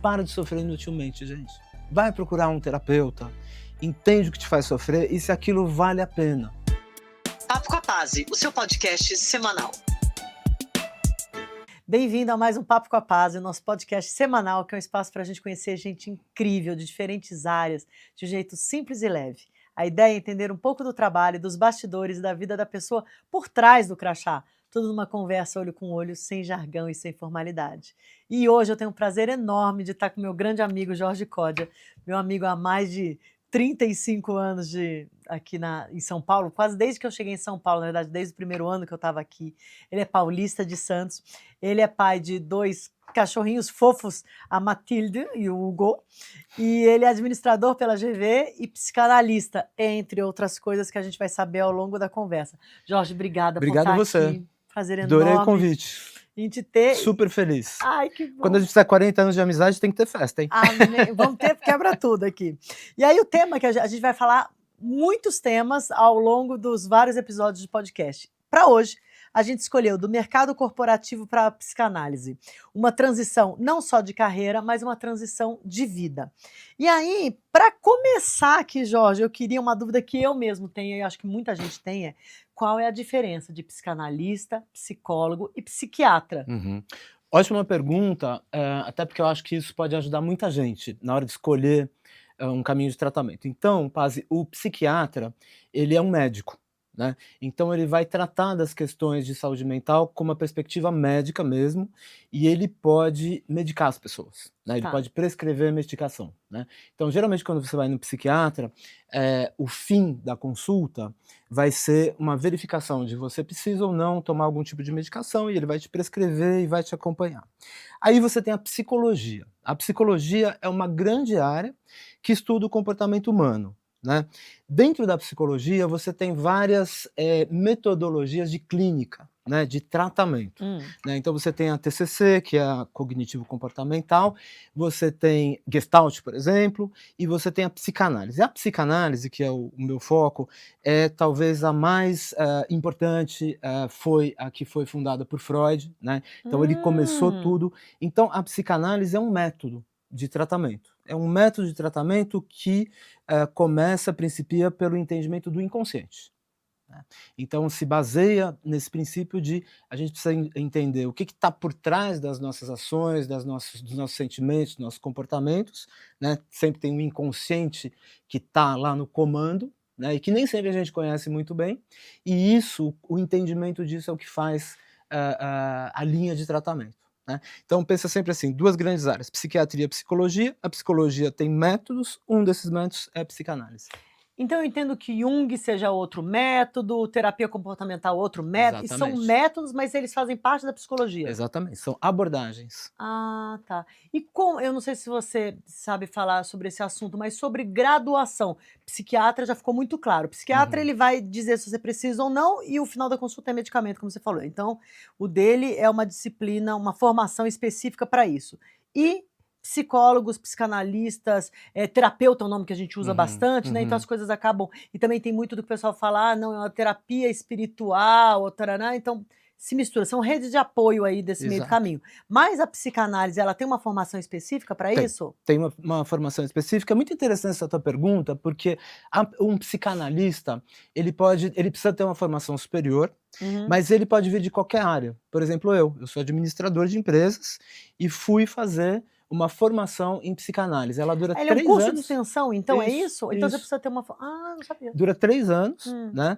para de sofrer inutilmente, gente. Vai procurar um terapeuta, entende o que te faz sofrer e se aquilo vale a pena. Papo com a Pazzi, o seu podcast semanal. Bem-vindo a mais um Papo com a Pazzi, o nosso podcast semanal, que é um espaço para a gente conhecer gente incrível de diferentes áreas, de um jeito simples e leve. A ideia é entender um pouco do trabalho, dos bastidores e da vida da pessoa por trás do crachá. Tudo numa conversa olho com olho, sem jargão e sem formalidade. E hoje eu tenho um prazer enorme de estar com meu grande amigo Jorge Códia, meu amigo há mais de 35 anos aqui em São Paulo, quase desde que eu cheguei em São Paulo, na verdade, desde o primeiro ano que eu estava aqui. Ele é paulista de Santos, ele é pai de 2 cachorrinhos fofos, a Matilde e o Hugo, e ele é administrador pela GV e psicanalista, entre outras coisas que a gente vai saber ao longo da conversa. Jorge, obrigada por estar você. Aqui. Prazer enorme. Adorei o convite. Em te ter. Super feliz. Ai, que bom. Quando a gente fizer 40 anos de amizade, tem que ter festa, hein? Vamos ter, quebra tudo aqui. E aí o tema que a gente vai falar, muitos temas ao longo dos vários episódios de podcast. Para hoje, a gente escolheu do mercado corporativo para a psicanálise. Uma transição não só de carreira, mas uma transição de vida. E aí, para começar aqui, Jorge, eu queria uma dúvida que eu mesmo tenho, e acho que muita gente tem, qual é a diferença de psicanalista, psicólogo e psiquiatra? Ótima pergunta, até porque eu acho que isso pode ajudar muita gente na hora de escolher um caminho de tratamento. Então, Pazzi, o psiquiatra, ele é um médico, né? Então ele vai tratar das questões de saúde mental com uma perspectiva médica mesmo, e ele pode medicar as pessoas, né? Ele pode prescrever medicação, né? Então, geralmente, quando você vai no psiquiatra, o fim da consulta vai ser uma verificação de você precisa ou não tomar algum tipo de medicação, e ele vai te prescrever e vai te acompanhar. Aí você tem a psicologia. A psicologia é uma grande área que estuda o comportamento humano, né? Dentro da psicologia, você tem várias metodologias de clínica, né, de tratamento. Né? Então você tem a TCC, que é a cognitivo-comportamental, você tem Gestalt, por exemplo, e você tem a psicanálise. A psicanálise, que é o meu foco, é talvez a mais importante, foi a que foi fundada por Freud, né? Então ele começou tudo. Então a psicanálise é um método de tratamento. É um método de tratamento que principia pelo entendimento do inconsciente. Né? Então se baseia nesse princípio de a gente precisa entender o que está por trás das nossas ações, dos nossos sentimentos, dos nossos comportamentos, né? Sempre tem um inconsciente que está lá no comando, né? E que nem sempre a gente conhece muito bem, e o entendimento disso é o que faz a linha de tratamento. Né? Então pensa sempre assim, 2 grandes áreas, psiquiatria e psicologia. A psicologia tem métodos, um desses métodos é a psicanálise. Então eu entendo que Jung seja outro método, terapia comportamental outro método, Exatamente. E são métodos, mas eles fazem parte da psicologia. Exatamente, são abordagens. Ah, tá. E eu não sei se você sabe falar sobre esse assunto, mas sobre graduação. Psiquiatra já ficou muito claro. Psiquiatra ele vai dizer se você precisa ou não, e o final da consulta é medicamento, como você falou. Então, o dele é uma disciplina, uma formação específica para isso. E psicólogos, psicanalistas, terapeuta é um nome que a gente usa bastante, né? Então as coisas acabam... E também tem muito do que o pessoal fala, não, é uma terapia espiritual, ou taraná, então se mistura. São redes de apoio aí desse meio do caminho. Mas a psicanálise, ela tem uma formação específica para isso? Tem uma formação específica. É muito interessante essa tua pergunta, porque um psicanalista, ele precisa ter uma formação superior, mas ele pode vir de qualquer área. Por exemplo, eu sou administrador de empresas e fui fazer uma formação em psicanálise. Ela dura 3 anos. Ele é um curso de extensão, então, é isso? Então você precisa ter uma... Ah, não sabia. Dura 3 anos, né?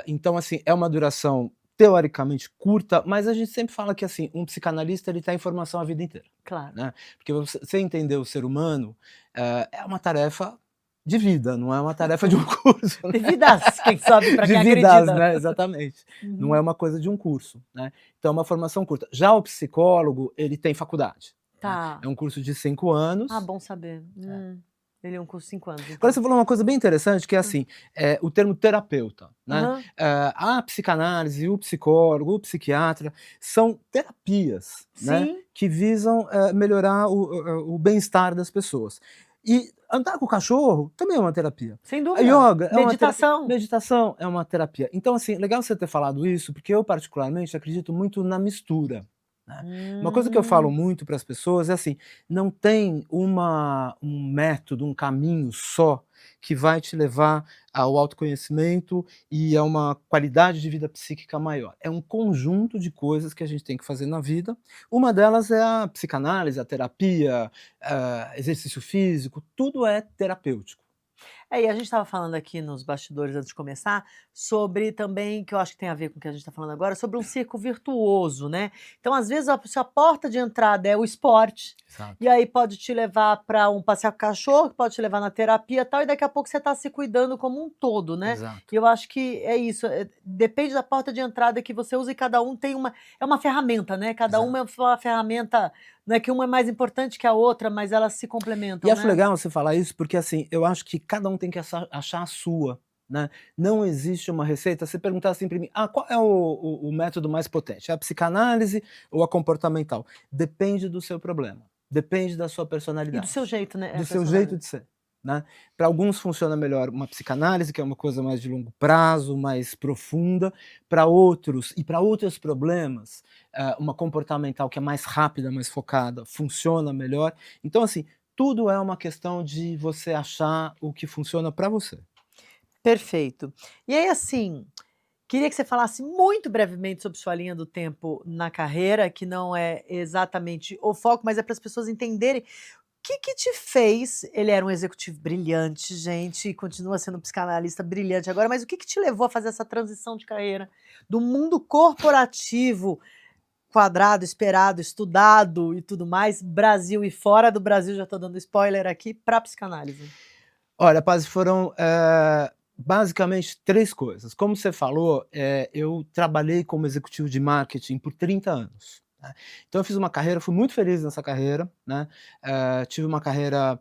Então, assim, é uma duração teoricamente curta, mas a gente sempre fala que, assim, um psicanalista, ele tá em formação a vida inteira. Claro. Né? Porque você entender o ser humano é uma tarefa de vida, não é uma tarefa de um curso. De vidas, quem sabe, para quem vidas, acredita. Né? Exatamente. Não é uma coisa de um curso, né? Então é uma formação curta. Já o psicólogo, ele tem faculdade. Tá. Né? É um curso de 5 anos. Ah, bom saber. Ele é um curso de 5 anos. Então. Agora você falou uma coisa bem interessante, que é assim, o termo terapeuta. Né? A psicanálise, o psicólogo, o psiquiatra, são terapias, né? Que visam melhorar o bem-estar das pessoas. E andar com o cachorro também é uma terapia. Sem dúvida. A yoga é meditação. Meditação é uma terapia. Então, assim, legal você ter falado isso, porque eu particularmente acredito muito na mistura. né. Uma coisa que eu falo Hum. muito para as pessoas é assim, não tem um método, um caminho só que vai te levar ao autoconhecimento e a uma qualidade de vida psíquica maior. É um conjunto de coisas que a gente tem que fazer na vida. Uma delas é a psicanálise, a terapia, exercício físico, tudo é terapêutico. E a gente estava falando aqui nos bastidores antes de começar, sobre também, que eu acho que tem a ver com o que a gente está falando agora, sobre um círculo virtuoso, né? Então, às vezes, se a porta de entrada é o esporte, Exato. e aí pode te levar para um passear com o cachorro, pode te levar na terapia e tal, e daqui a pouco você está se cuidando como um todo, né? Exato. E eu acho que é isso, depende da porta de entrada que você usa e cada um tem é uma ferramenta, né? Cada uma é uma ferramenta, não é que uma é mais importante que a outra, mas elas se E complementam, acho né? legal você falar isso, porque assim, eu acho que cada um tem que achar a sua, né. Não existe uma receita, se perguntar assim para mim: "Ah, qual é o método mais potente? É a psicanálise ou a comportamental?". Depende do seu problema, depende da sua E do seu personalidade, jeito, né? do seu jeito Personalidade. de ser, né. Para alguns funciona melhor uma psicanálise, que é uma coisa mais de longo prazo, mais profunda, para outros e para outros problemas, uma comportamental que é mais rápida, mais focada, funciona melhor. Então assim, tudo é uma questão de você achar o que funciona para você. Perfeito. E aí, assim, queria que você falasse muito brevemente sobre sua linha do tempo na carreira, que não é exatamente o foco, mas é para as pessoas entenderem o que que te fez. Ele era um executivo brilhante, gente, e continua sendo um psicanalista brilhante agora, mas o que que te levou a fazer essa transição de carreira do mundo corporativo, quadrado, esperado, estudado e tudo mais, Brasil e fora do Brasil, já estou dando spoiler aqui, para psicanálise? Olha, Paz, foram, basicamente 3 coisas. Como você falou, eu trabalhei como executivo de marketing por 30 anos, né. Então eu fiz uma carreira, fui muito feliz nessa carreira, né, tive uma carreira,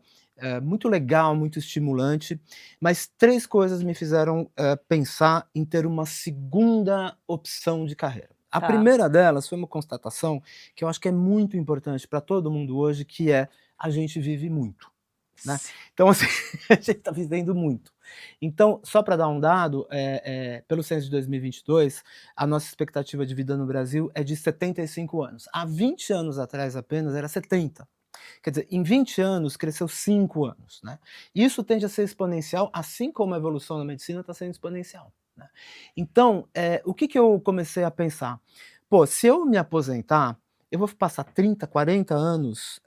muito legal, muito estimulante, mas 3 coisas me fizeram, pensar em ter uma segunda opção de carreira. A Tá. primeira delas foi uma constatação que eu acho que é muito importante para todo mundo hoje, que é: a gente vive muito, né. Sim. Então, assim, a gente está vivendo muito. Então, só para dar um dado, pelo censo de 2022, a nossa expectativa de vida no Brasil é de 75 anos. Há 20 anos atrás apenas era 70. Quer dizer, em 20 anos cresceu 5 anos, né. Isso tende a ser exponencial, assim como a evolução na medicina está sendo exponencial, né. Então, o que que eu comecei a pensar? Pô, se eu me aposentar, eu vou passar 30, 40 anos,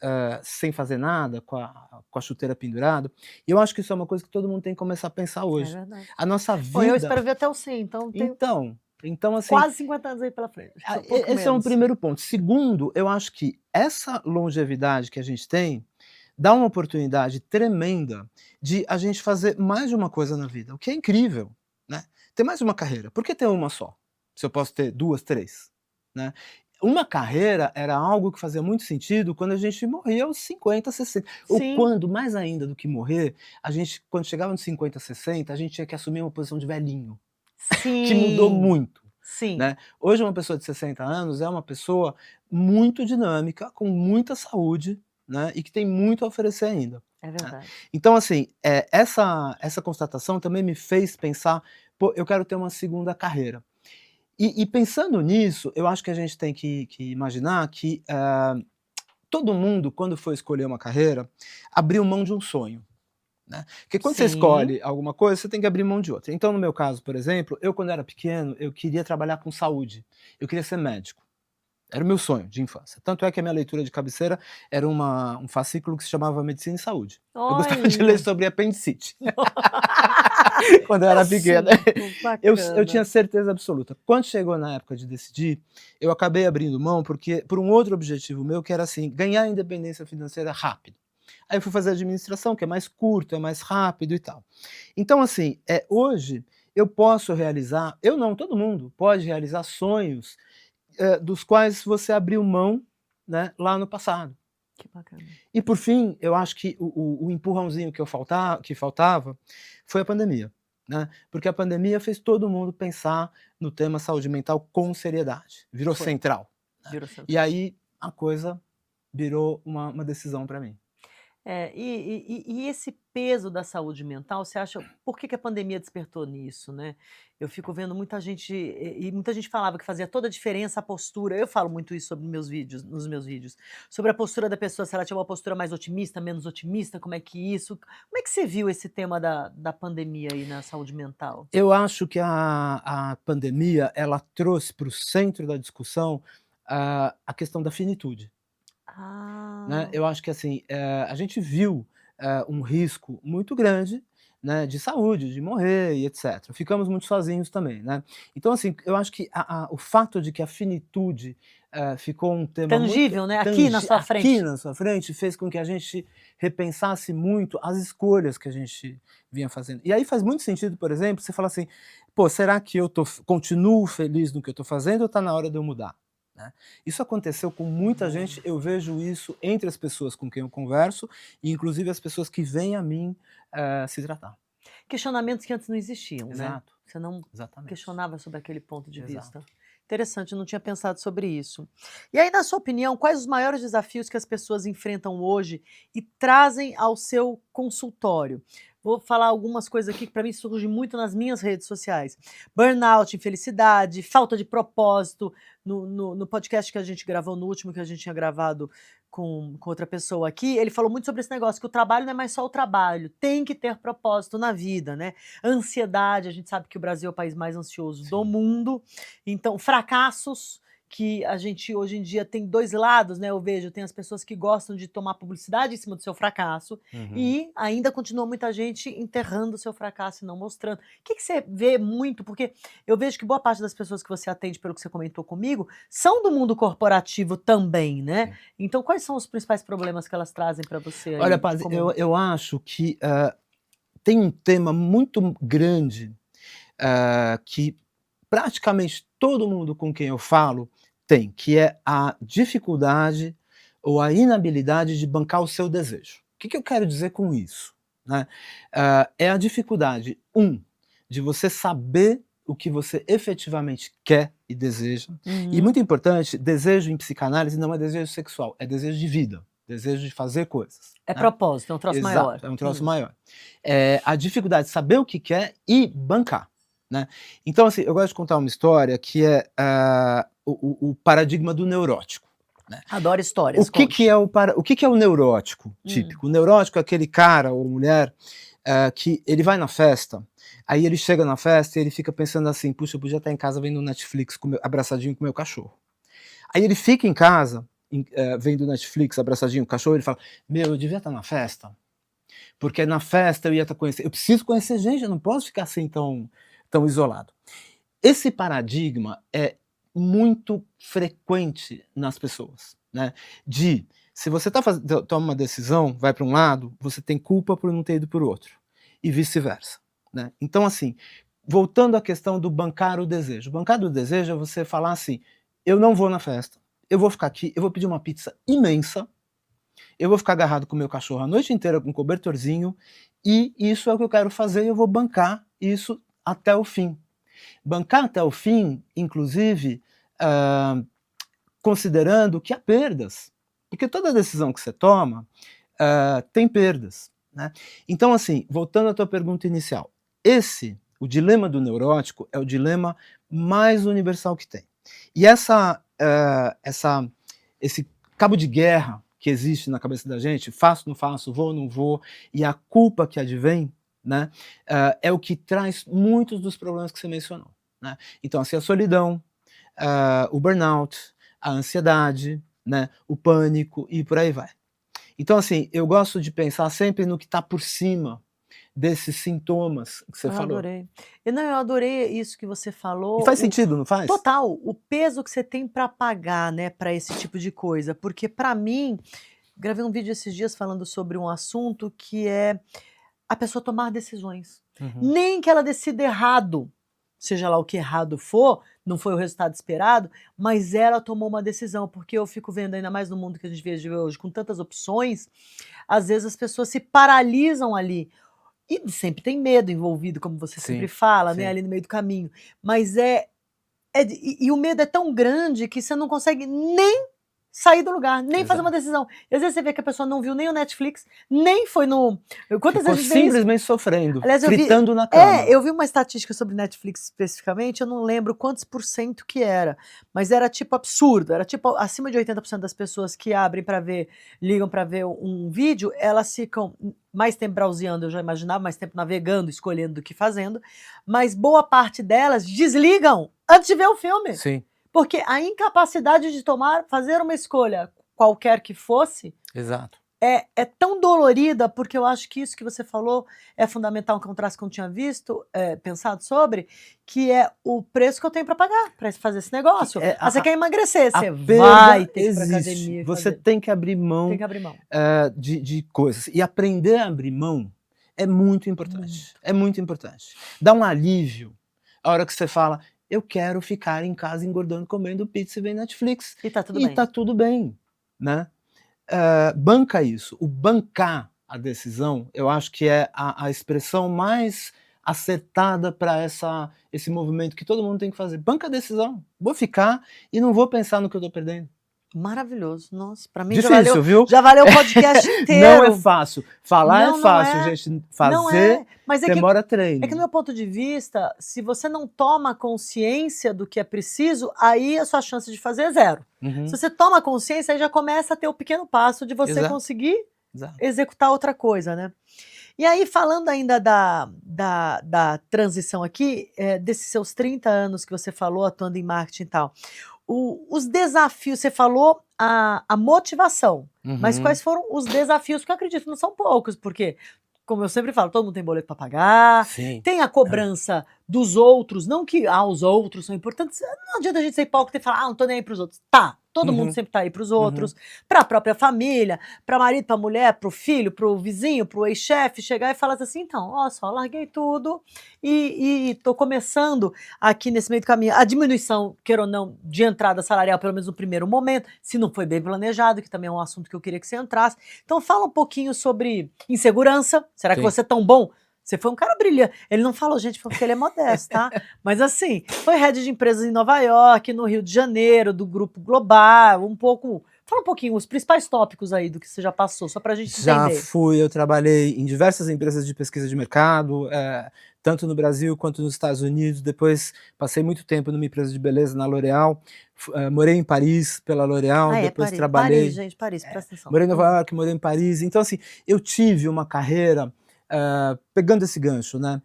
sem fazer nada, com a chuteira pendurada, e eu acho que isso é uma coisa que todo mundo tem que começar a pensar É hoje. verdade. A nossa Bom, eu vida espero ver até o 100, então tenho então assim, quase 50 anos aí pela frente, um pouco esse é um menos. primeiro ponto. Segundo, eu acho que essa longevidade que a gente tem, dá uma oportunidade tremenda de a gente fazer mais de uma coisa na vida, o que é incrível, né. Ter mais de uma carreira, por que ter uma só? Se eu posso ter 2, 3, né. Uma carreira era algo que fazia muito sentido quando a gente morria aos 50, 60, ou Sim, quando, mais ainda do que morrer, a gente quando chegava nos 50, 60, a gente tinha que assumir uma posição de velhinho, que mudou sim, muito, sim, né. Hoje uma pessoa de 60 anos é uma pessoa muito dinâmica, com muita saúde, né, e que tem muito a oferecer ainda, é né. verdade. Então assim, essa constatação também me fez pensar: "Pô, eu quero ter uma segunda carreira". E pensando nisso, eu acho que a gente tem que imaginar que, todo mundo quando for escolher uma carreira, abriu mão de um sonho, né. Porque quando você Sim. escolhe alguma coisa, você tem que abrir mão de outra. Então no meu caso, por exemplo, eu quando era pequeno, eu queria trabalhar com saúde, eu queria ser médico. Era o meu sonho de infância. Tanto é que a minha leitura de cabeceira era um fascículo que se chamava Medicina e Saúde. Eu gostava de ler Olha! sobre apendicite, quando eu era pequeno. Cinco, Eu tinha bacana. certeza absoluta. Quando chegou na época de decidir, eu acabei abrindo mão, porque por um outro objetivo meu, que era assim, ganhar independência financeira rápido. Aí eu fui fazer administração, que é mais curto, é mais rápido e tal. Então assim, hoje eu posso realizar, eu não, todo mundo pode realizar sonhos, dos quais você abriu mão, né, lá no passado. Que bacana. E por fim, eu acho que o empurrãozinho que faltava foi a pandemia, né, porque a pandemia fez todo mundo pensar no tema saúde mental com seriedade, virou Foi, central, né. virou E central. aí a coisa virou uma decisão para mim. E esse peso da saúde mental, você acha por que que a pandemia despertou nisso, né? Eu fico vendo muita gente, e muita gente falava que fazia toda a diferença a postura. Eu falo muito isso sobre nos meus vídeos, sobre a postura da pessoa, se ela tinha uma postura mais otimista, menos otimista, como é que isso. Como é que você viu esse tema da pandemia aí na saúde mental? Eu acho que a pandemia, ela trouxe para o centro da discussão a questão da finitude, né. Ah, Eu acho que, assim, a gente viu, um risco muito grande, né, de saúde, de morrer e etcétera. Ficamos muito sozinhos também, né. Então, assim, eu acho que o fato de que a finitude, ficou um tema muito tangível, né? Aqui na sua aqui frente. na sua frente, fez com que a gente repensasse muito as escolhas que a gente vinha fazendo. E aí faz muito sentido, por exemplo, você falar assim: "Pô, será que eu continuo feliz no que eu estou fazendo ou está na hora de eu mudar?", né. Isso aconteceu com muita gente, Hum. eu vejo isso entre as pessoas com quem eu converso e inclusive as pessoas que vêm a mim, se tratar. Questionamentos que antes não existiam, né? Exato, Você não exatamente. questionava sobre aquele ponto de vista. Exato. Interessante, eu não tinha pensado sobre isso. E aí, na sua opinião, quais os maiores desafios que as pessoas enfrentam hoje e trazem ao seu consultório? Vou falar algumas coisas aqui que para mim surgem muito nas minhas redes sociais. Burnout, infelicidade, falta de propósito. No podcast que a gente gravou, no último que a gente tinha gravado com outra pessoa aqui, ele falou muito sobre esse negócio, que o trabalho não é mais só o trabalho, tem que ter propósito na vida, né? Ansiedade, a gente sabe que o Brasil é o país mais ansioso do Sim. mundo, então fracassos, que a gente hoje em dia tem 2 lados, né, eu vejo, tem as pessoas que gostam de tomar publicidade em cima do seu fracasso, Uhum. e ainda continua muita gente enterrando o seu fracasso e não mostrando. O que que você vê muito? Porque eu vejo que boa parte das pessoas que você atende, pelo que você comentou comigo, são do mundo corporativo também, né. Sim. Então quais são os principais problemas que elas trazem para você Olha, aí de Paz, comum? eu acho que, tem um tema muito grande, que praticamente todo mundo com quem eu falo tem, que é a dificuldade ou a inabilidade de bancar o seu desejo. O que que eu quero dizer com isso, né? É a dificuldade, de você saber o que você efetivamente quer e deseja, e Uhum. muito importante, desejo em psicanálise não é desejo sexual, é desejo de vida, desejo de fazer coisas, É né. propósito, é um troço maior. Exato, é um troço maior. A dificuldade de saber o que quer e bancar, né. Então, assim, eu gosto de contar uma história que é, o paradigma do neurótico, né. Adoro histórias, conte. O que que é o neurótico Hum. típico? O neurótico é aquele cara ou mulher, que ele vai na festa, aí ele chega na festa e ele fica pensando assim: "Puxa, eu podia estar em casa vendo Netflix abraçadinho com o meu cachorro". Aí ele fica em casa, vendo Netflix abraçadinho com o cachorro, ele fala: "Meu, eu devia estar na festa, porque na festa eu ia estar conhecendo, eu preciso conhecer gente, eu não posso ficar assim tão isolado". Esse paradigma é muito frequente nas pessoas, né, de se você toma uma decisão, vai para um lado, você tem culpa por não ter ido para o outro, e vice-versa, né. Então, assim, voltando à questão do bancar o desejo. Bancar o desejo é você falar assim: "Eu não vou na festa, eu vou ficar aqui, eu vou pedir uma pizza imensa, eu vou ficar agarrado com o meu cachorro a noite inteira com um cobertorzinho, e isso é o que eu quero fazer e eu vou bancar isso até o fim". Bancar até o fim, inclusive, hã, considerando que há perdas, porque toda decisão que você toma, tem perdas, né. Então, assim, voltando à tua pergunta inicial, o dilema do neurótico é o dilema mais universal que tem. E esse cabo de guerra que existe na cabeça da gente, faço, não faço, vou, não vou, e a culpa que advém, né, é o que traz muitos dos problemas que você mencionou, né. Então, assim, a solidão, o burnout, a ansiedade, né, o pânico e por aí vai. Então, assim, eu gosto de pensar sempre no que está por cima desses sintomas que você Eu falou. adorei. Eu adorei isso que você E falou, faz sentido, não faz? total, o peso que você tem para pagar, né, para esse tipo de coisa, porque para mim, gravei um vídeo esses dias falando sobre um assunto que é a pessoa tomar decisões. Uhum. Nem que ela decida errado, seja lá o que errado for, não foi o resultado esperado, mas ela tomou uma decisão, porque eu fico vendo, ainda mais no mundo que a gente vive hoje, com tantas opções, às vezes as pessoas se paralisam ali. E sempre tem medo envolvido, como você sempre Sim, fala, né, sim. ali no meio do caminho. Mas o medo é tão grande que você não consegue nem sair do lugar, nem fazer Exato. uma decisão. E às vezes você vê que a pessoa não viu nem o Netflix, nem foi no... Quantas Ficou vezes a gente vê isso? simplesmente sofrendo, Aliás, eu vi- fritando na cama. eu vi uma estatística sobre Netflix especificamente, eu não lembro quantos por cento que era, mas era tipo absurdo, era tipo acima de 80% das pessoas que abrem para ver, ligam para ver um vídeo, elas ficam mais tempo browseando, eu já imaginava, mais tempo navegando, escolhendo do que fazendo, mas boa parte delas desligam antes de ver o filme, Sim, porque a incapacidade de fazer uma escolha, qualquer que fosse, exato. é tão dolorida, porque eu acho que isso que você falou é fundamental, um contraste que eu não tinha visto, pensado sobre, que é o preço que eu tenho para pagar para fazer esse negócio. Você quer emagrecer, você vai ter que ir para academia. Você tem que abrir mão, Tem que abrir mão. de coisas. E aprender a abrir mão é muito importante. É muito importante. Dá um alívio a hora que você fala, eu quero ficar em casa engordando, comendo pizza e vendo Netflix. E tá tudo E bem. tá tudo bem, né? Banca isso. O bancar a decisão, eu acho que é a expressão mais acertada para esse movimento que todo mundo tem que fazer. Banca a decisão. Vou ficar e não vou pensar no que eu tô perdendo. Maravilhoso. Nossa, para mim Difícil, viu? já valeu o podcast inteiro. Não é fácil. Falar Não, é não fácil, é. gente. Não Fazer mas demora treino. é que no meu ponto de vista, se você não toma consciência do que é preciso, aí a sua chance de fazer é zero. Uhum. Se você toma consciência, aí já começa a ter o pequeno passo de você Exato. conseguir Exato. executar outra coisa, né? E aí, falando ainda da transição aqui, desses seus 30 anos que você falou atuando em marketing e tal, os desafios, você falou a motivação, mas Uhum. quais foram os desafios? Porque eu acredito que não são poucos, porque, como eu sempre falo, todo mundo tem boleto para pagar, Sim. tem a cobrança dos outros, não que os outros são importantes, não adianta a gente ser hipócrita e falar, não tô nem aí pros outros. Tá, todo mundo sempre tá aí pros outros, pra própria família, pra marido, pra mulher, pro filho, pro vizinho, pro ex-chefe, chegar e falar assim, então, ó só, larguei tudo e tô começando aqui nesse meio do caminho, a diminuição, queira ou não, de entrada salarial, pelo menos no primeiro momento, se não foi bem planejado, que também é um assunto que eu queria que você entrasse. Então fala um pouquinho sobre insegurança, será que Sim. você é tão bom? Você foi um cara brilhante. Ele não falou, gente, porque ele é modesto, tá? Mas assim, foi head de empresas em Nova York, no Rio de Janeiro, do Grupo Global, fala um pouquinho, os principais tópicos aí do que você já passou, só pra gente Já entender. eu trabalhei em diversas empresas de pesquisa de mercado, tanto no Brasil quanto nos Estados Unidos. Depois passei muito tempo numa empresa de beleza na L'Oréal, morei em Paris pela L'Oréal, depois Paris. trabalhei... Paris, gente, Paris, presta atenção. Morei em Nova York, morei em Paris. Então, assim, eu tive uma carreira, pegando esse gancho, né?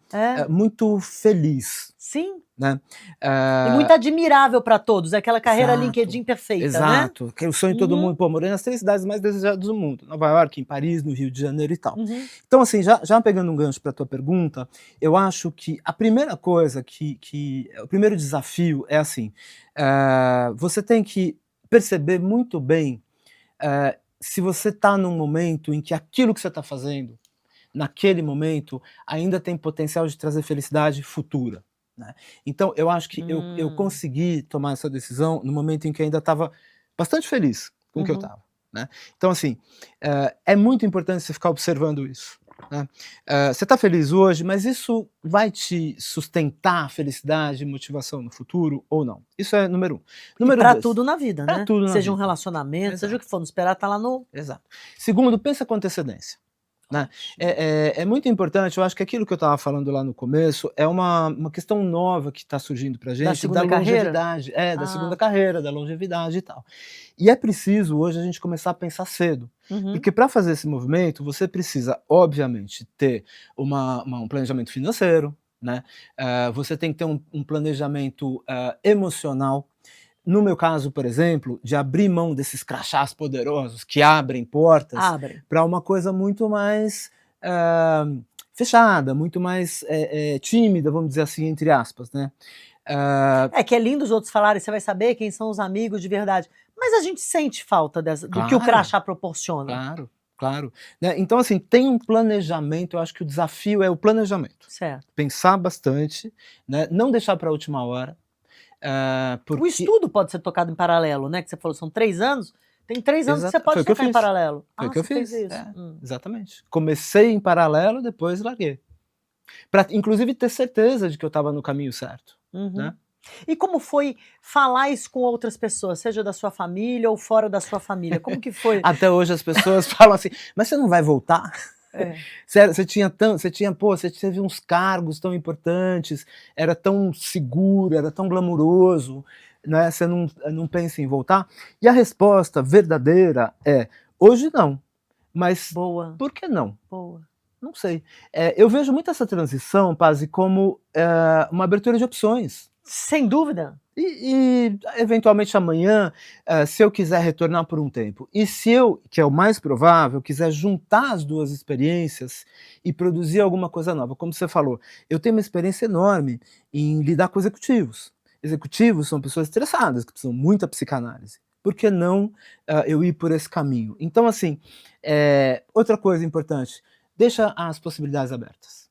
Muito feliz, Sim. né? E muito admirável para todos, aquela carreira Exato, LinkedIn perfeita, né? exato, que é o sonho de todo mundo. Pô, morei nas 3 cidades mais desejadas do mundo, Nova York, em Paris, no Rio de Janeiro e tal. Então, assim, já pegando um gancho para tua pergunta, eu acho que a primeira coisa o primeiro desafio é assim, você tem que perceber muito bem se você está num momento em que aquilo que você está fazendo, naquele momento, ainda tem potencial de trazer felicidade futura. Né? Então, eu acho que eu consegui tomar essa decisão no momento em que ainda estava bastante feliz com o que eu estava. Né? Então, assim, é muito importante você ficar observando isso. Né? Você está feliz hoje, mas isso vai te sustentar felicidade e motivação no futuro ou não? Isso é número 1. Número Pra 2, tudo na vida, pra né? tudo na Seja um vida. relacionamento, Exato. seja o que for, não esperar tá lá no... Exato. Segundo, pensa com antecedência. Né? É muito importante, eu acho que aquilo que eu estava falando lá no começo é uma questão nova que está surgindo para a gente, segunda longevidade, da segunda carreira, da longevidade e tal. E é preciso hoje a gente começar a pensar cedo, porque para fazer esse movimento você precisa, obviamente, ter um planejamento financeiro, né? Você tem que ter um planejamento emocional. No meu caso, por exemplo, de abrir mão desses crachás poderosos que abrem portas para uma coisa muito mais fechada, muito mais tímida, vamos dizer assim, entre aspas, né? que é lindo os outros falarem, você vai saber quem são os amigos de verdade. Mas a gente sente falta do que o crachá proporciona. Claro, claro. Né? Então, assim, tem um planejamento, eu acho que o desafio é o planejamento. Certo. Pensar bastante, né? Não deixar para a última hora. Porque... O estudo pode ser tocado em paralelo, né? Que você falou, são 3 anos, tem 3 anos que você pode tocar em paralelo. Foi o que eu fiz. Fez isso. Exatamente. Comecei em paralelo, depois larguei. Para, inclusive, ter certeza de que eu estava no caminho certo. Né? E como foi falar isso com outras pessoas, seja da sua família ou fora da sua família? Como que foi? Até hoje as pessoas falam assim, mas você não vai voltar? É. Sério, você teve uns cargos tão importantes, era tão seguro, era tão glamuroso, né? Você não pensa em voltar? E a resposta verdadeira é, hoje não, mas Boa, por que não? boa. Não sei. Eu vejo muito essa transição, Pazzi, como uma abertura de opções. Sem dúvida. E eventualmente amanhã, se eu quiser retornar por um tempo, e se eu, que é o mais provável, quiser juntar as duas experiências e produzir alguma coisa nova, como você falou, eu tenho uma experiência enorme em lidar com executivos. Executivos são pessoas estressadas, que precisam de muita psicanálise. Por que não eu ir por esse caminho? Então, assim, outra coisa importante, deixa as possibilidades abertas.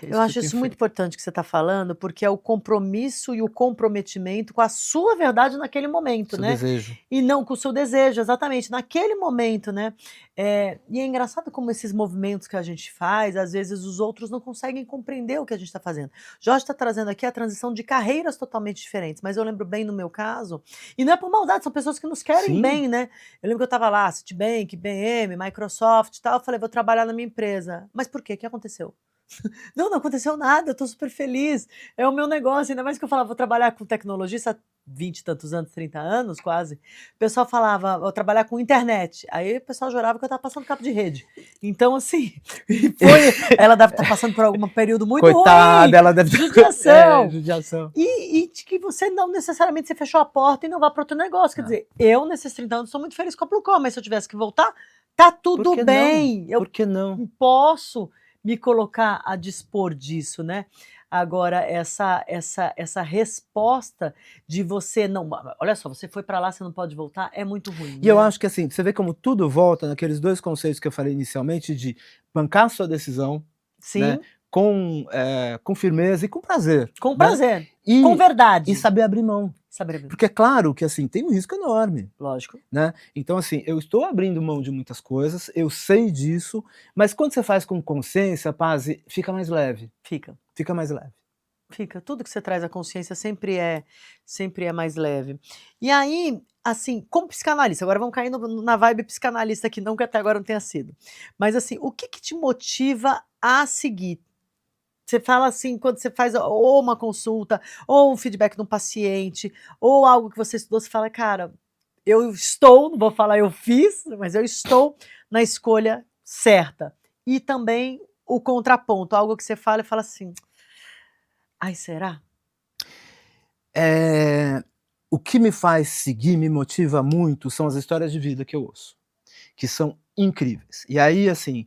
Eu acho isso muito importante que você está falando, porque é o compromisso e o comprometimento com a sua verdade naquele momento, Seu né? desejo. E não com o seu desejo, exatamente, naquele momento, né? E é engraçado como esses movimentos que a gente faz, às vezes os outros não conseguem compreender o que a gente está fazendo. Jorge está trazendo aqui a transição de carreiras totalmente diferentes, mas eu lembro bem no meu caso, e não é por maldade, são pessoas que nos querem Sim. bem, né? Eu lembro que eu estava lá, Citibank, IBM, Microsoft e tal, eu falei, vou trabalhar na minha empresa. Mas por quê? O que aconteceu? Não, não aconteceu nada, eu tô super feliz. É o meu negócio, ainda mais que eu falava, vou trabalhar com tecnologia, há 20 e tantos anos, 30 anos quase. O pessoal falava, vou trabalhar com internet. Aí o pessoal jurava que eu tava passando cabo de rede. Então, assim, ela deve estar passando por algum período muito Coitada, ruim. ela deve Judiação. judiação. E de que você não necessariamente você fechou a porta e não vai para outro negócio. Quer dizer, eu nesses 30 anos sou muito feliz com a Plucom, mas se eu tivesse que voltar, tá tudo Por que bem. não? Por que não? Posso me colocar a dispor disso, né? Agora, essa resposta de você não. Olha só, você foi para lá, você não pode voltar, é muito ruim. E eu acho que assim, você vê como tudo volta naqueles dois conceitos que eu falei inicialmente de bancar a sua decisão, Sim, né, com firmeza e com prazer. com né? prazer, E, com verdade. E saber abrir mão. Saber abrir. Porque é claro que assim, tem um risco enorme. Lógico. Né? Então, assim, eu estou abrindo mão de muitas coisas, eu sei disso, mas quando você faz com consciência, Pazzi, fica mais leve. Fica mais leve. Fica. Tudo que você traz à consciência sempre é mais leve. E aí, assim, como psicanalista, agora vamos cair na vibe psicanalista aqui, não que até agora não tenha sido. Mas assim, o que te motiva a seguir? Você fala assim, quando você faz ou uma consulta, ou um feedback de um paciente, ou algo que você estudou, você fala, cara, eu estou, não vou falar eu fiz, mas eu estou na escolha certa. E também o contraponto, algo que você fala e fala assim, ai, será? O que me faz seguir, me motiva muito, são as histórias de vida que eu ouço, que são incríveis. E aí, assim,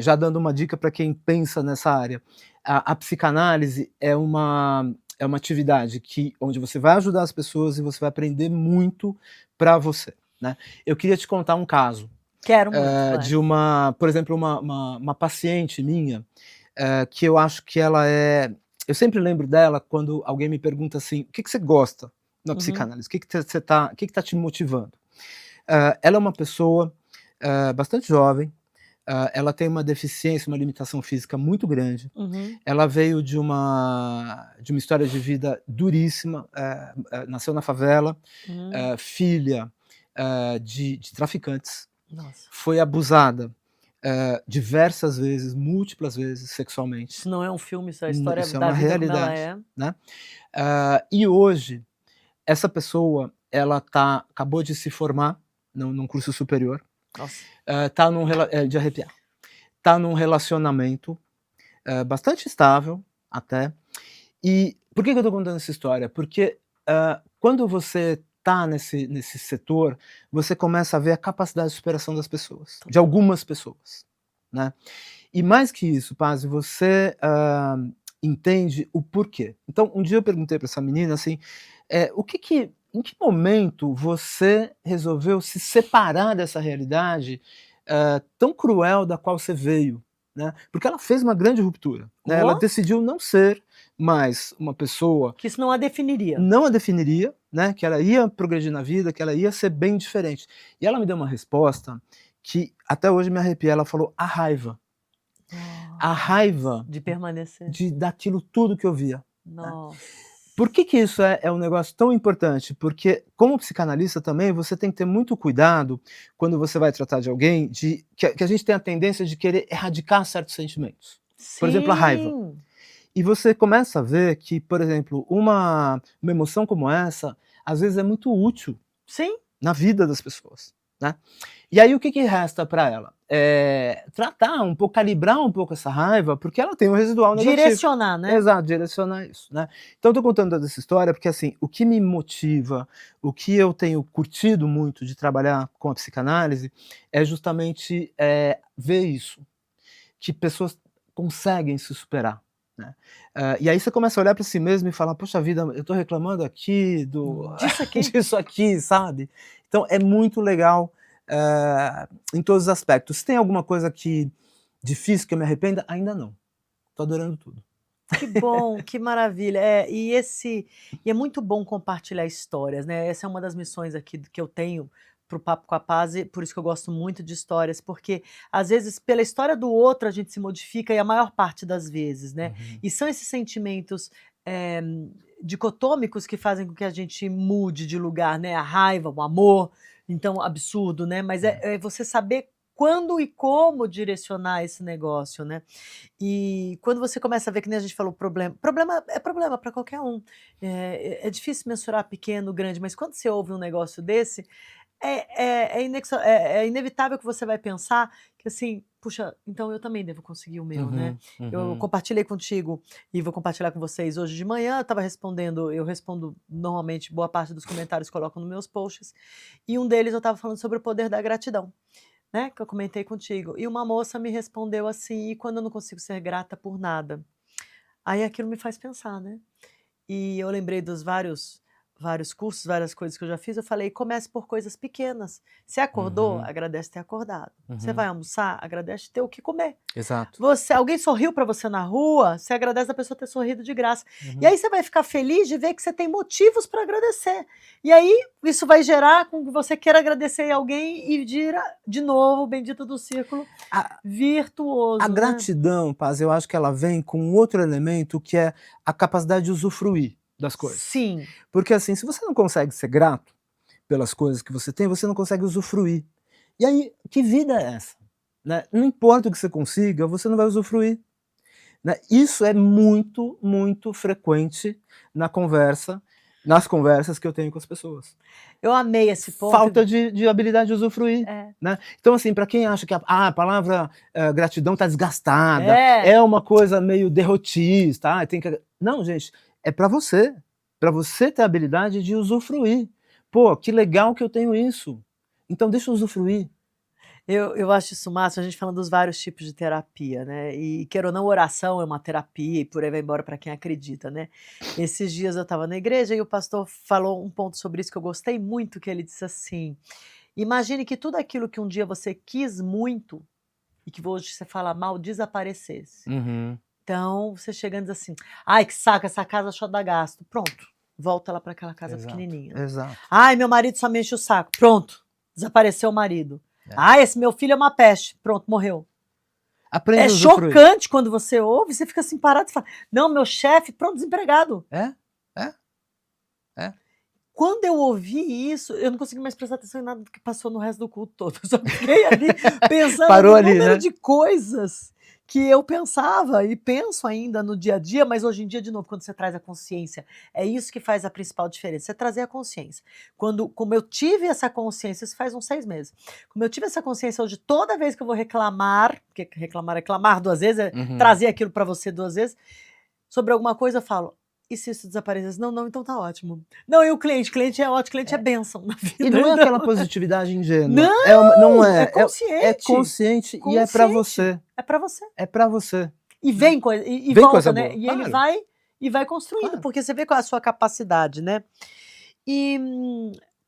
já dando uma dica para quem pensa nessa área, a psicanálise é uma atividade onde você vai ajudar as pessoas e você vai aprender muito para você. Né? Eu queria te contar um caso. Quero muito. De por exemplo, uma paciente minha, que eu acho que ela eu sempre lembro dela quando alguém me pergunta assim, o que você gosta na psicanálise? O que tá te motivando? Ela é uma pessoa bastante jovem, ela tem uma deficiência, uma limitação física muito grande. Ela veio de uma história de vida duríssima, nasceu na favela, filha de traficantes. Nossa. Foi abusada diversas vezes, múltiplas vezes, sexualmente. Isso não é um filme, isso é a história Isso é da uma vida realidade, como ela é. né? E hoje, essa pessoa, ela acabou de se formar num curso superior. Nossa. Tá de arrepiar. Tá num relacionamento bastante estável, até. E por que eu tô contando essa história? Porque quando você tá nesse setor, você começa a ver a capacidade de superação das pessoas, de algumas pessoas, né? E mais que isso, Pazzi, você entende o porquê. Então, um dia eu perguntei para essa menina assim, em que momento você resolveu se separar dessa realidade tão cruel da qual você veio? Né? Porque ela fez uma grande ruptura. Né? Ela decidiu não ser mais uma pessoa... Que isso não a definiria. Não a definiria, né? Que ela ia progredir na vida, que ela ia ser bem diferente. E ela me deu uma resposta que até hoje me arrepia. Ela falou, a raiva. A raiva... De permanecer. Daquilo tudo que eu via. Nossa. Né? Por que isso é um negócio tão importante? Porque, como psicanalista também, você tem que ter muito cuidado quando você vai tratar de alguém, que a gente tem a tendência de querer erradicar certos sentimentos. Por exemplo, a raiva. Sim. E você começa a ver que, por exemplo, uma emoção como essa, às vezes é muito útil Sim. na vida das pessoas, né? E aí o que resta para ela? Tratar um pouco, calibrar um pouco essa raiva, porque ela tem um residual negativo. Direcionar, né? Exato, direcionar isso, né? Então eu tô contando toda essa história porque, assim, o que me motiva, o que eu tenho curtido muito de trabalhar com a psicanálise é justamente ver isso, que pessoas conseguem se superar, né? E aí você começa a olhar para si mesmo e falar, poxa vida, eu tô reclamando aqui Disso aqui. disso aqui, sabe? Então é muito legal em todos os aspectos. Tem alguma coisa difícil que eu me arrependa? Ainda não. Tô adorando tudo. Que bom, que maravilha. E é muito bom compartilhar histórias, né? Essa é uma das missões aqui que eu tenho para o Papo com a Paz, e por isso que eu gosto muito de histórias, porque às vezes pela história do outro a gente se modifica, e a maior parte das vezes, né? E são esses sentimentos dicotômicos que fazem com que a gente mude de lugar, né? A raiva, o amor, então absurdo, né? Mas é você saber quando e como direcionar esse negócio, né? E quando você começa a ver, que nem a gente falou, problema é problema para qualquer um. É difícil mensurar pequeno, grande, mas quando você ouve um negócio desse, é inevitável que você vai pensar que, assim, puxa, então eu também devo conseguir o meu, né? Eu compartilhei contigo e vou compartilhar com vocês hoje de manhã. Eu respondo normalmente boa parte dos comentários que colocam nos meus posts, e um deles eu estava falando sobre o poder da gratidão, né, que eu comentei contigo. E uma moça me respondeu assim: "E quando eu não consigo ser grata por nada?". Aí aquilo me faz pensar, né. E eu lembrei dos vários cursos, várias coisas que eu já fiz. Eu falei: "Comece por coisas pequenas. Você acordou? Agradece ter acordado. Você vai almoçar? Agradece ter o que comer. Exato. Alguém sorriu para você na rua? Você agradece a pessoa ter sorrido de graça". E aí você vai ficar feliz de ver que você tem motivos para agradecer. E aí isso vai gerar com que você queira agradecer alguém e gira de novo o bendito do círculo virtuoso, A né? gratidão, Paz, eu acho que ela vem com outro elemento, que é a capacidade de usufruir das coisas. Sim. Porque, assim, se você não consegue ser grato pelas coisas que você não consegue usufruir. E aí, que vida é essa? Né? Não importa o que você consiga, você não vai usufruir. Né? Isso é muito, muito frequente nas conversas que eu tenho com as pessoas. Eu amei esse ponto. Falta de habilidade de usufruir. Né? Então, assim, para quem acha que a palavra gratidão está desgastada, é uma coisa meio derrotista, não, gente, é para você ter a habilidade de usufruir. Pô, que legal que eu tenho isso. Então deixa eu usufruir. Eu acho isso máximo, a gente falando dos vários tipos de terapia, né? E queira ou não, oração é uma terapia, e por aí vai embora para quem acredita, né? Esses dias eu estava na igreja e o pastor falou um ponto sobre isso que eu gostei muito, que ele disse assim: imagine que tudo aquilo que um dia você quis muito e que hoje você fala mal desaparecesse. Então você chegando e diz assim: ai, que saco, essa casa só dá gasto. Pronto, volta lá para aquela casa pequenininha. Exato. Ai, meu marido só me enche o saco. Pronto, desapareceu o marido. Ah, esse meu filho é uma peste. Pronto, morreu. Aprende É a usufruir. chocante quando você ouve, você fica assim parado e fala: não, meu chefe, pronto, desempregado. Quando eu ouvi isso, eu não consegui mais prestar atenção em nada do que passou no resto do culto todo. Eu só fiquei ali pensando no número de coisas que eu pensava e penso ainda no dia a dia, mas hoje em dia, de novo, quando você traz a consciência, é isso que faz a principal diferença, é trazer a consciência. Como eu tive essa consciência, isso faz uns 6 meses, como eu tive essa consciência hoje, toda vez que eu vou reclamar, porque reclamar é clamar 2 vezes, é trazer aquilo para você 2 vezes, sobre alguma coisa, eu falo: e se isso desaparecesse? Não, então tá ótimo. Não, e o cliente é ótimo, cliente é bênção na vida. E não é aquela positividade ingênua. Não, é consciente. É consciente e é pra você. É pra você. É pra você. E vem coisa, e vem volta, coisa né? boa, E claro. ele vai construindo, Claro. porque você vê qual é a sua capacidade, né? E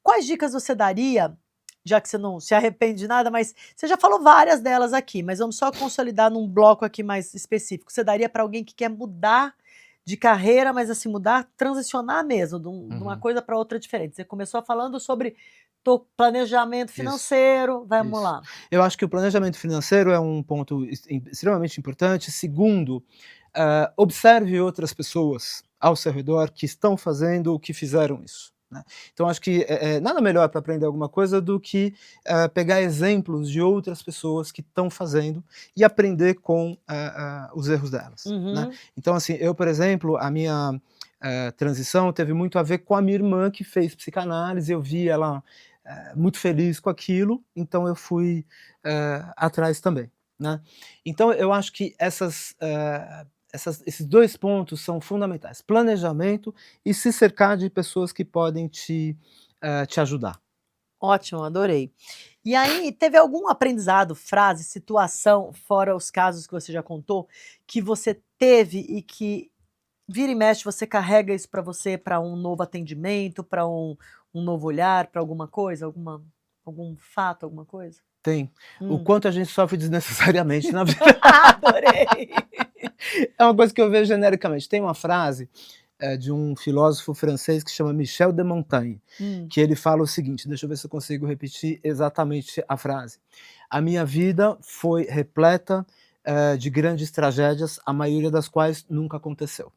quais dicas você daria, já que você não se arrepende de nada, mas você já falou várias delas aqui, mas vamos só consolidar num bloco aqui mais específico. Você daria para alguém que quer mudar de carreira, mas assim, transicionar mesmo, de uma coisa para outra diferente. Você começou falando sobre planejamento financeiro, vamos lá. Eu acho que o planejamento financeiro é um ponto extremamente importante. Segundo, observe outras pessoas ao seu redor que estão fazendo ou que fizeram isso, né? Então acho que nada melhor para aprender alguma coisa do que pegar exemplos de outras pessoas que estão fazendo e aprender com os erros delas, né? Uhum. Então assim, eu, por exemplo, a minha transição teve muito a ver com a minha irmã que fez psicanálise, eu vi ela muito feliz com aquilo, então eu fui atrás também, né? Então eu acho que esses 2 pontos são fundamentais: planejamento e se cercar de pessoas que podem te ajudar. Ótimo, adorei. E aí, teve algum aprendizado, frase, situação, fora os casos que você já contou, que você teve e que vira e mexe você carrega isso para você, para um novo atendimento, para um novo olhar, para alguma coisa, algum fato, alguma coisa? Tem. O Hum. quanto a gente sofre desnecessariamente na vida. Adorei. É uma coisa que eu vejo genericamente. Tem uma frase de um filósofo francês que chama Michel de Montaigne, Hum. que ele fala o seguinte, deixa eu ver se eu consigo repetir exatamente a frase: "A minha vida foi repleta de grandes tragédias, a maioria das quais nunca aconteceu.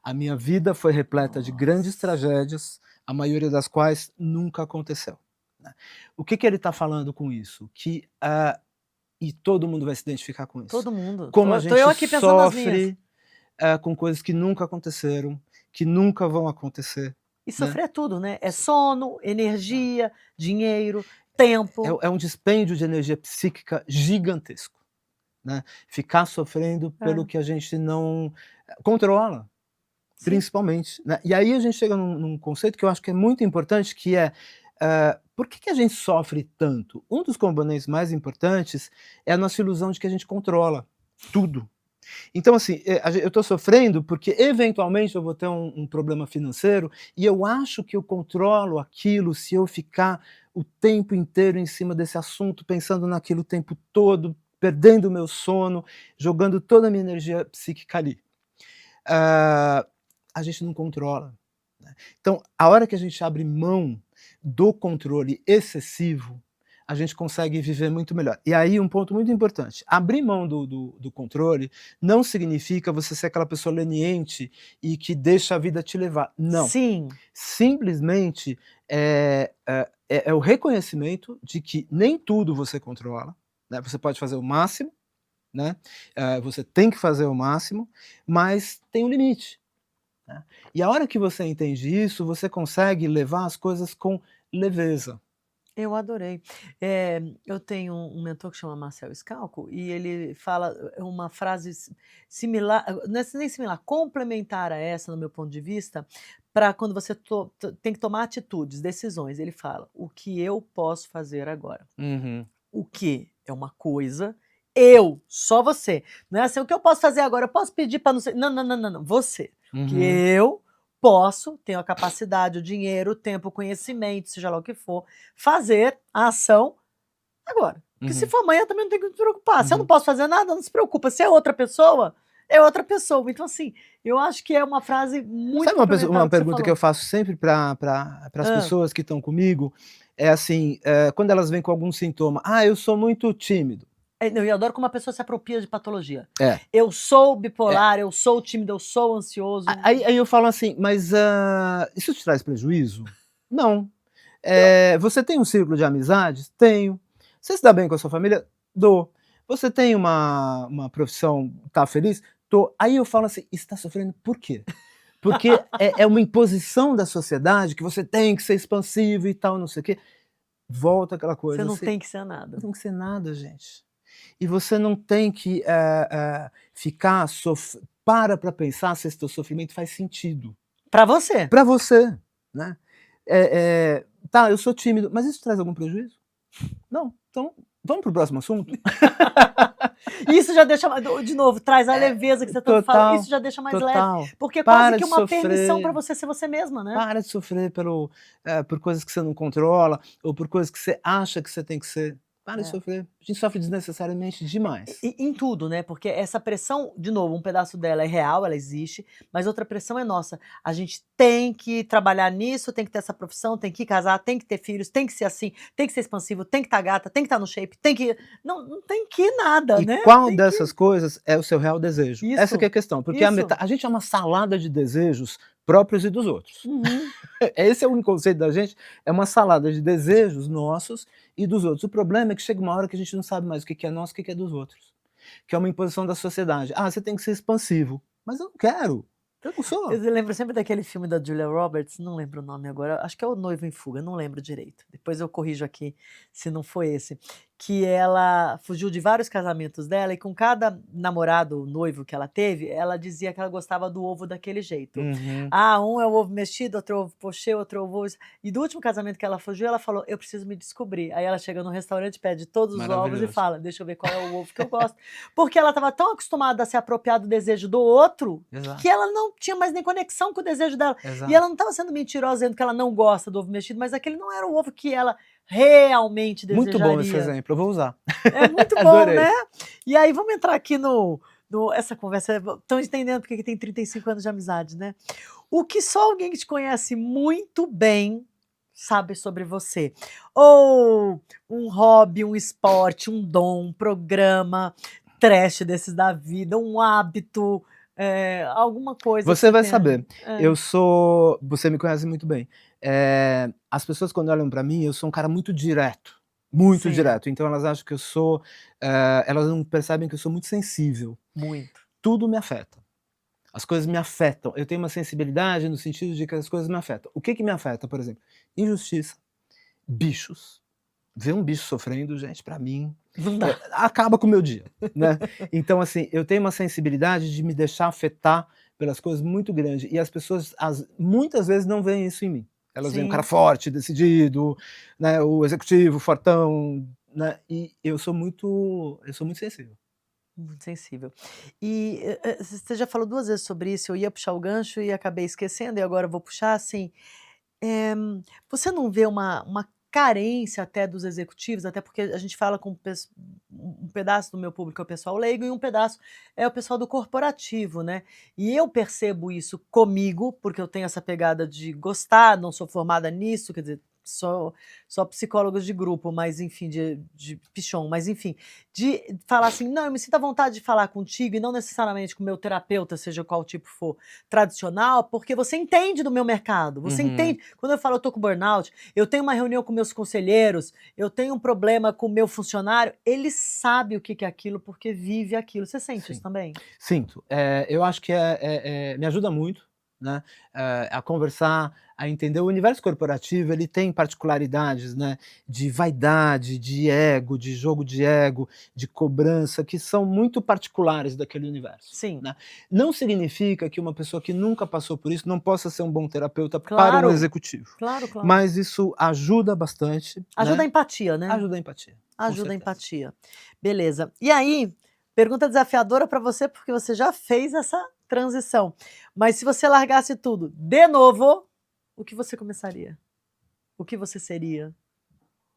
A minha vida foi repleta de grandes Nossa. tragédias, a maioria das quais nunca aconteceu", né. O que que ele está falando com isso? Que, e todo mundo vai se identificar com isso, Todo mundo. como a Tô eu gente aqui pensando nas minhas. sofre com coisas que nunca aconteceram, que nunca vão acontecer, E né. sofrer é tudo, né, é sono, energia, dinheiro, tempo. É um dispêndio de energia psíquica gigantesco, né. Ficar sofrendo pelo É, que a gente não controla, sim. principalmente, né. E aí a gente chega num conceito que eu acho que é muito importante, que é, por que que a gente sofre tanto? Um dos componentes mais importantes é a nossa ilusão de que a gente controla tudo. Então, assim, eu estou sofrendo porque eventualmente eu vou ter um problema financeiro e eu acho que eu controlo aquilo se eu ficar o tempo inteiro em cima desse assunto, pensando naquilo o tempo todo, perdendo o meu sono, jogando toda a minha energia psíquica ali. Ah, a gente não controla, né. Então, a hora que a gente abre mão do controle excessivo, a gente consegue viver muito melhor. E aí um ponto muito importante, abrir mão do controle não significa você ser aquela pessoa leniente e que deixa a vida te levar, não. Sim. Simplesmente é o reconhecimento de que nem tudo você controla, né, você pode fazer o máximo, né, você tem que fazer o máximo, mas tem um limite, né. E a hora que você entende isso, você consegue levar as coisas com leveza. Eu adorei. Eu tenho um mentor que chama Marcel Scalco e ele fala uma frase similar, não é nem similar, complementar a essa, no meu ponto de vista, para quando você tem que tomar atitudes, decisões. Ele fala: "O que eu posso fazer agora?". Uhum, O que é uma coisa, eu, só você. Não é assim: "O que eu posso fazer agora? Eu posso pedir para não sei", não, não, não, não, não, você. O que uhum, eu posso, tenho a capacidade, o dinheiro, o tempo, o conhecimento, seja lá o que for, fazer a ação agora. Porque se uhum, for amanhã também não tem que me preocupar. Se eu não uhum. posso fazer nada, não se preocupa. Se é outra pessoa, é outra pessoa. Então assim, eu acho que é uma frase muito Sabe complementar uma ao que você pergunta que eu falou. faço sempre para as Hã. pessoas que estão comigo, é assim, quando elas vêm com algum sintoma: "Ah, eu sou muito tímido". Não, eu adoro como a pessoa se apropria de patologia. É, Eu sou é. bipolar, eu sou tímido, eu sou ansioso. Aí eu falo assim: "Mas, isso te traz prejuízo?". "Não". "Você tem um círculo de amizades?". "Tenho". "Você se dá bem com a sua família?". "Dou". "Você tem uma profissão, tá feliz?". "Tô". Aí eu falo assim: "E você tá sofrendo por quê?". Porque é uma imposição da sociedade que você tem que ser expansivo e tal, não sei o quê. Volta aquela Você coisa, não assim, tem que ser nada. não tem que ser nada, gente. E você não tem que, ficar para pensar se esse teu sofrimento faz sentido Pra você. para você, né. Tá, eu sou tímido, mas isso traz algum prejuízo? Não. Então, vamos para o próximo assunto? Isso já deixa de novo, traz a É, leveza que você tanto fala, isso total, já deixa mais leve, total. porque é quase Para que de uma permissão pra sofrer. você ser você mesma, né. Para de sofrer por coisas que você não controla, ou por coisas que você acha que você tem que ser. Para de É. sofrer. A gente sofre desnecessariamente demais. Em tudo, né? Porque essa pressão, de novo, um pedaço dela é real, ela existe, mas outra pressão é nossa. A gente tem que trabalhar nisso, tem que ter essa profissão, tem que casar, tem que ter filhos, tem que ser assim, tem que ser expansivo, tem que estar gata, tem que estar no shape, tem que. Não, não tem que nada, E né? qual Tem dessas coisas é o seu real desejo? Essa que é a questão, porque isso. a gente é uma salada de desejos próprios e dos outros. Uhum. Esse é o único conceito da gente, é uma salada de desejos nossos e dos outros. O problema é que chega uma hora que a gente não sabe mais o que é nosso e o que é dos outros. Que é uma imposição da sociedade. Ah, você tem que ser expansivo. Mas eu não quero. Eu não sou. Eu lembro sempre daquele filme da Julia Roberts, não lembro o nome agora, acho que é O Noivo em Fuga, não lembro direito. Depois eu corrijo aqui se não foi esse. Que ela fugiu de vários casamentos dela e com cada namorado, noivo que ela teve, ela dizia que ela gostava do ovo daquele jeito. Uhum. Ah, um é o ovo mexido, outro é o ovo pochê, outro é o ovo... E do último casamento que ela fugiu, ela falou, eu preciso me descobrir. Aí ela chega no restaurante, pede todos os ovos e Maravilhoso. fala, deixa eu ver qual é o ovo que eu gosto. Porque ela estava tão acostumada a se apropriar do desejo do outro, Exato. que ela não tinha mais nem conexão com o desejo dela. Exato. E ela não estava sendo mentirosa dizendo que ela não gosta do ovo mexido, mas aquele não era o ovo que ela realmente desejaria. Muito bom esse exemplo, eu vou usar. É muito bom, Adorei. né? E aí vamos entrar aqui essa conversa. Estão entendendo porque que tem 35 anos de amizade, né? O que só alguém que te conhece muito bem sabe sobre você. Ou um hobby, um esporte, um dom, um programa, trash desses da vida, um hábito, alguma coisa. Você vai tenha. saber. Você me conhece muito bem. As pessoas quando olham pra mim, eu sou um cara muito direto. Muito Sim. direto. Então elas acham que eu sou. Elas não percebem que eu sou muito sensível. Muito. Tudo me afeta. As coisas me afetam. Eu tenho uma sensibilidade no sentido de que as coisas me afetam. O que me afeta, por exemplo? Injustiça, bichos. Ver um bicho sofrendo, gente, pra mim, Não dá. acaba com o meu dia, né? Então, assim, eu tenho uma sensibilidade de me deixar afetar pelas coisas muito grande. E as pessoas, muitas vezes, não veem isso em mim. Elas veem um Sim. cara forte, decidido, né, o executivo, fortão, né? E eu sou muito sensível. Muito sensível. E você já falou 2 vezes sobre isso, eu ia puxar o gancho e acabei esquecendo, e agora eu vou puxar, assim, você não vê uma carência até dos executivos, até porque a gente fala com um pedaço do meu público é o pessoal leigo e um pedaço é o pessoal do corporativo, né? E eu percebo isso comigo, porque eu tenho essa pegada de gostar, não sou formada nisso, quer dizer, só psicólogos de grupo, mas enfim, de pichon, mas enfim, de falar assim, não, eu me sinto à vontade de falar contigo e não necessariamente com o meu terapeuta, seja qual tipo for, tradicional, porque você entende do meu mercado, você Uhum. entende. Quando eu falo eu tô com burnout, eu tenho uma reunião com meus conselheiros, eu tenho um problema com o meu funcionário, ele sabe o que é aquilo porque vive aquilo. Você sente Sim. isso também? Sinto. Eu acho que me ajuda muito, né, a conversar, a entender. O universo corporativo, ele tem particularidades, né, de vaidade, de ego, de jogo de ego, de cobrança, que são muito particulares daquele universo. Sim. Né? Não significa que uma pessoa que nunca passou por isso não possa ser um bom terapeuta para Claro. um executivo. Claro. Mas isso ajuda bastante. Ajuda a né? empatia, né? Ajuda a empatia. com Ajuda a certeza. empatia. Beleza. E aí, pergunta desafiadora para você, porque você já fez essa transição. Mas se você largasse tudo de novo, o que você começaria? O que você seria?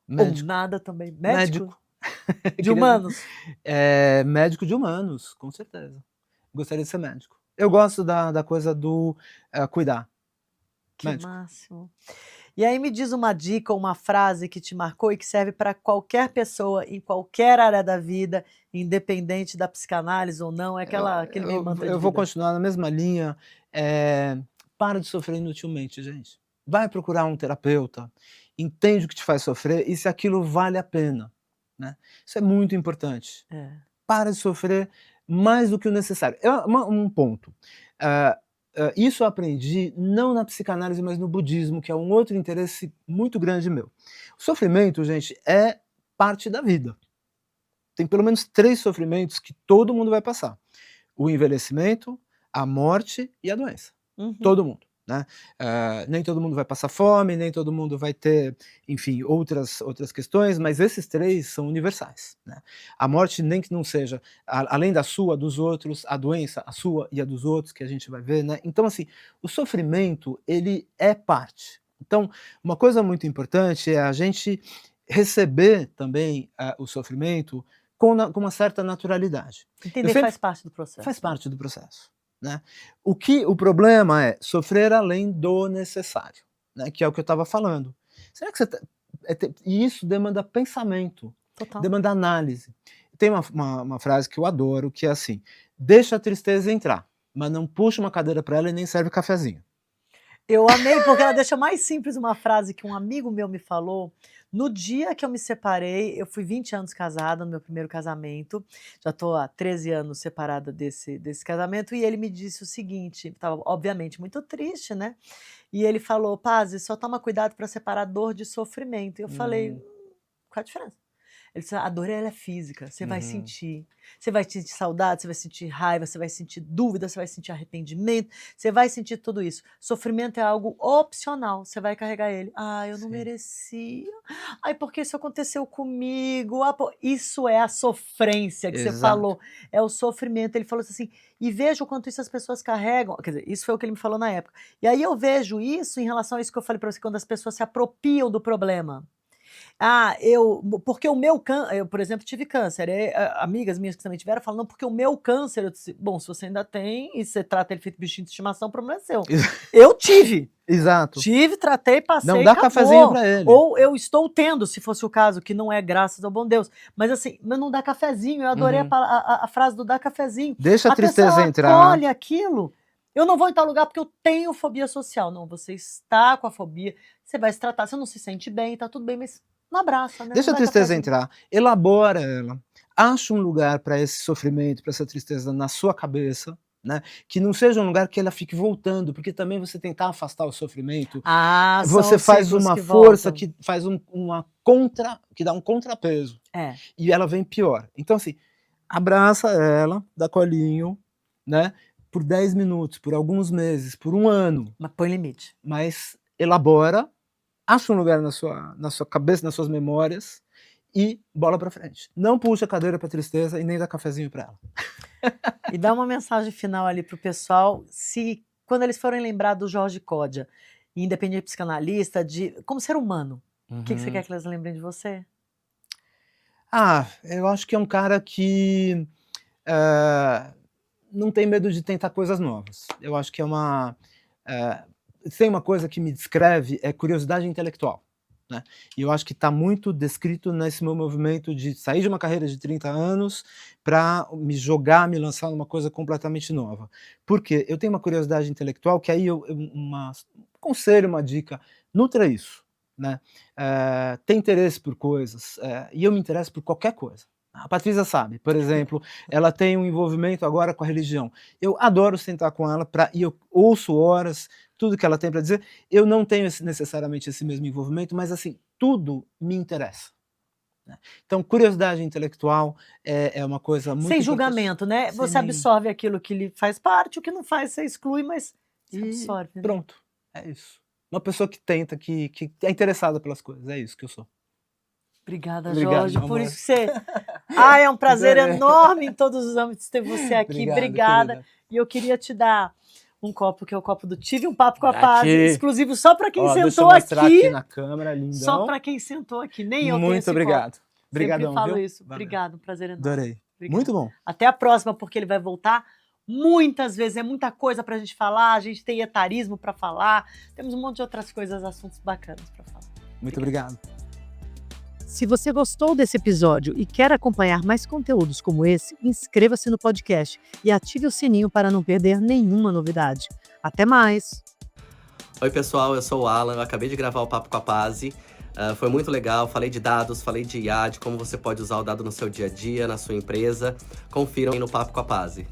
Médico. Ou nada também? Médico? De Queria- humanos? Médico de humanos, com certeza. Gostaria de ser médico. Eu gosto da coisa do cuidar. Que Médico. máximo. E aí me diz uma dica, uma frase que te marcou e que serve para qualquer pessoa, em qualquer área da vida, independente da psicanálise ou não, é aquele meio mantra de Eu vou vida. continuar na mesma linha. Para de sofrer inutilmente, gente. Vai procurar um terapeuta, entende o que te faz sofrer e se aquilo vale a pena. Né? Isso é muito importante. É. Para de sofrer mais do que o necessário. Um ponto. Isso eu aprendi não na psicanálise, mas no budismo, que é um outro interesse muito grande meu. O sofrimento, gente, é parte da vida. Tem pelo menos 3 sofrimentos que todo mundo vai passar: o envelhecimento, a morte e a doença. Uhum. Todo mundo. Né? Nem todo mundo vai passar fome, nem todo mundo vai ter, enfim, outras questões, mas esses 3 são universais. Né? A morte, nem que não seja, além da sua, dos outros, a doença, a sua e a dos outros, que a gente vai ver. Né? Então, assim, o sofrimento, ele é parte. Então, uma coisa muito importante é a gente receber também o sofrimento com uma certa naturalidade. Entender sempre- faz parte do processo. Faz parte do processo, né? O problema é sofrer além do necessário, né? Que é o que eu estava falando. Será que e isso demanda pensamento, Total. demanda análise. Tem uma frase que eu adoro, que é assim: deixa a tristeza entrar, mas não puxa uma cadeira para ela e nem serve cafezinho. Eu amei, porque ela deixa mais simples uma frase que um amigo meu me falou. No dia que eu me separei, eu fui 20 anos casada, no meu primeiro casamento. Já estou há 13 anos separada desse casamento. E ele me disse o seguinte, estava obviamente muito triste, né? E ele falou, Paz, só toma cuidado para separar dor de sofrimento. E eu falei, qual a diferença? Ele disse, a dor ela é física, você vai sentir. Você vai sentir saudade, você vai sentir raiva, você vai sentir dúvida, você vai sentir arrependimento, você vai sentir tudo isso. Sofrimento é algo opcional, você vai carregar ele. Ah, eu não merecia. Ai, porque isso aconteceu comigo. Ah, isso é a sofrência que você Exato. falou. É o sofrimento. Ele falou assim, e veja o quanto isso as pessoas carregam. Quer dizer, isso foi o que ele me falou na época. E aí eu vejo isso em relação a isso que eu falei para você, quando as pessoas se apropriam do problema. Porque o meu câncer, eu, por exemplo, tive câncer. Amigas minhas que também tiveram falam, não, porque o meu câncer, eu disse, bom, se você ainda tem e você trata ele feito bichinho de estimação, o problema é seu. Eu tive. Exato. Tive, tratei, passei, Não dá acabou. cafezinho para ele. Ou eu estou tendo, se fosse o caso, que não é graças ao bom Deus. Mas assim, mas não dá cafezinho. Eu adorei a frase do dar cafezinho. Deixa a tristeza pessoa entrar. acolhe aquilo. Eu não vou em tal lugar porque eu tenho fobia social. Não, você está com a fobia, você vai se tratar, você não se sente bem, tá tudo bem, mas não abraça, né? Deixa Não a dá tristeza cafezinho. entrar, elabora ela, acha um lugar para esse sofrimento, para essa tristeza na sua cabeça, né? Que não seja um lugar que ela fique voltando, porque também você tentar afastar o sofrimento, São você os faz ciclos uma que força voltam. que faz que dá um contrapeso, É, e ela vem pior. Então assim, abraça ela, dá colinho, né? Por 10 minutos, por alguns meses, por um ano, mas põe limite. mas elabora, acha um lugar na sua cabeça, nas suas memórias e bola pra frente. Não puxa a cadeira pra tristeza e nem dá cafezinho pra ela. E dá uma mensagem final ali pro pessoal, quando eles forem lembrar do Jorge Códia, independente psicanalista, como ser humano, o que você quer que eles lembrem de você? Eu acho que é um cara que não tem medo de tentar coisas novas. Eu acho que tem uma coisa que me descreve, é curiosidade intelectual, né? E eu acho que está muito descrito nesse meu movimento de sair de uma carreira de 30 anos para me lançar numa coisa completamente nova. Por quê? Eu tenho uma curiosidade intelectual que aí um conselho, uma dica, nutra isso, né? Tem interesse por coisas, e eu me interesso por qualquer coisa. A Patrícia sabe, por exemplo, ela tem um envolvimento agora com a religião. Eu adoro sentar com ela e eu ouço horas, tudo que ela tem para dizer. Eu não tenho necessariamente esse mesmo envolvimento, mas assim, tudo me interessa, né? Então, curiosidade intelectual é uma coisa muito Sem importante. julgamento, né? Sem Você nenhum. absorve aquilo que lhe faz parte, o que não faz você exclui, mas você E absorve. Né? pronto, é isso. Uma pessoa que tenta, que é interessada pelas coisas, é isso que eu sou. Obrigada, Obrigado, Jorge, meu por amor. isso que você... é um prazer Adorei. enorme em todos os âmbitos ter você aqui. Obrigado, Obrigada. querida. E eu queria te dar um copo, que é o copo do Tive um Papo com a Aqui. Paz, exclusivo só para quem Ó, deixa eu sentou mostrar aqui. aqui na câmera, lindão. Só para quem sentou aqui. Nem eu tenho Muito esse obrigado. copo. Obrigadão, Sempre falo viu? isso. Valeu. Obrigado, um prazer enorme. Adorei. Obrigada. Muito bom. Até a próxima, porque ele vai voltar muitas vezes. É muita coisa pra gente falar. A gente tem etarismo pra falar. Temos um monte de outras coisas, assuntos bacanas pra falar. Muito obrigado. Se você gostou desse episódio e quer acompanhar mais conteúdos como esse, inscreva-se no podcast e ative o sininho para não perder nenhuma novidade. Até mais! Oi pessoal, eu sou o Alan, eu acabei de gravar o Papo com a Pazzi. Foi muito legal, falei de dados, falei de IA, de como você pode usar o dado no seu dia a dia, na sua empresa. Confiram aí no Papo com a Pazzi.